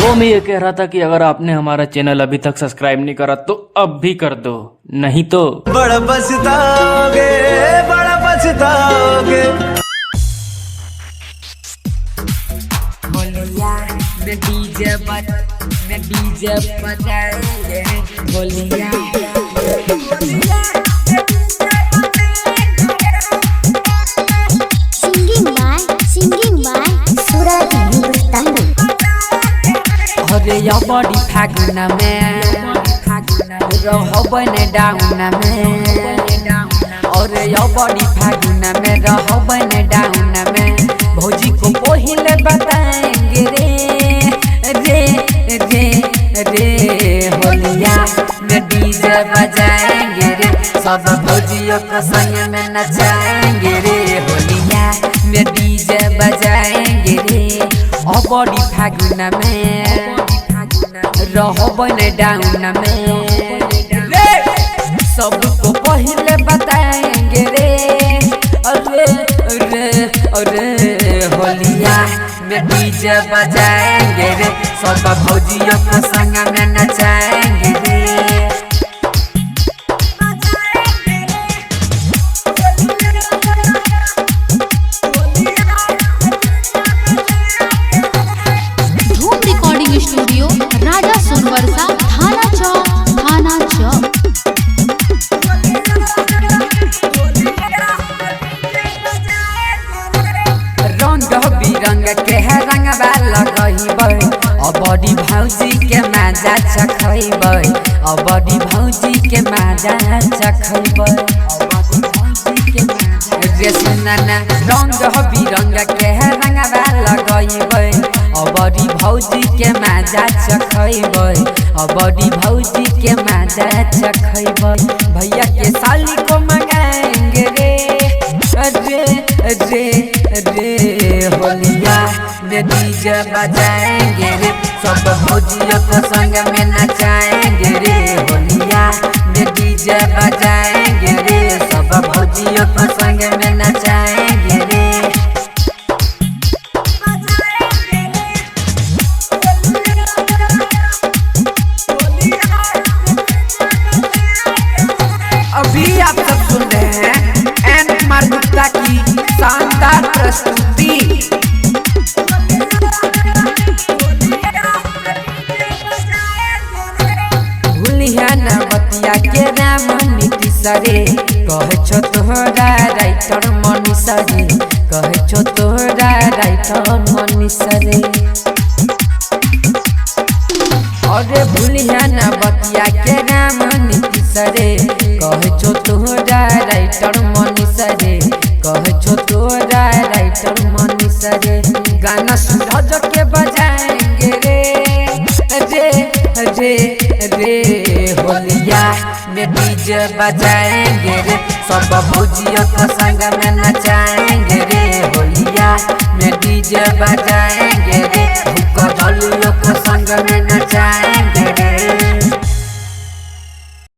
वो मैं ये कह रहा था कि अगर आपने हमारा चैनल अभी तक सब्सक्राइब नहीं करा तो अब भी कर दो, नहीं तो बड़ा पछताओगे, बड़ा पछताओगे। बोलिया मैं डीजे बजाएंगे बोलिया सिंगिंग बाय सूरज हिंदुस्तानी। अरे या बड़ी फागुन में रहबन डाउन में, अरे या बड़ी फागुन में रहबन डाउन में, भौजी को पहिले बताएंगे रे होलिया में डीजे बजाएंगे रे, सब भौजियों को संग में नचाएंगे रे, होलिया में डीजे बजाएंगे रे। और बड़ी फागुन में रहबन डाउन में, सबको पहले बताएंगे रे, अरे होलिया में डीजे बजाएंगे रे, सब भौजियों को संग में नचाएंगे रे। धूम रिकॉर्डिंग स्टूडियो, राजा सोनवर्षा, थाना चौक। रंग बिरंग के रंगवा लगैबै, बड़ी भौजी के माजा चखैबै, बड़ी भौजी के माजा चखैबै रे सुनना। रंग बिरंग के रंगवा लगैबै, बड़ी भौजी के माजा चखैबै, बड़ी भौजी के माजा चखैबै, भैया के साली को मंगाएंगे रे, रे होलिया में डीजे बजाएंगे रे, सब भौजियों को संग में नचाएंगे रे, होलिया में डीजे बजाएंगे रे, सब भौजियों को संग में नचाएंगे रे। अभी आप सब सुन रहे हैं एन कुमार गुप्ता की शानदार प्रस्तुति। भूलिया न बतिया के नाम नीतीश रे, कहे छो तोहरा राइटर मनीष रे, कहे छो तोहरा राइटर मनीष रे। अरे भूलिया न बतिया के नाम नीतीश रे, कहे छो तोहरा राइटर मनीष रे, कहे छो तोहरा राइटर मनीष रे। गाना सूरज के बजाएंगे रे होलिया में डीजे बजाएंगे रे, सब भौजियों को संग में नचाएंगे रे, होलिया में डीजे बजाएंगे।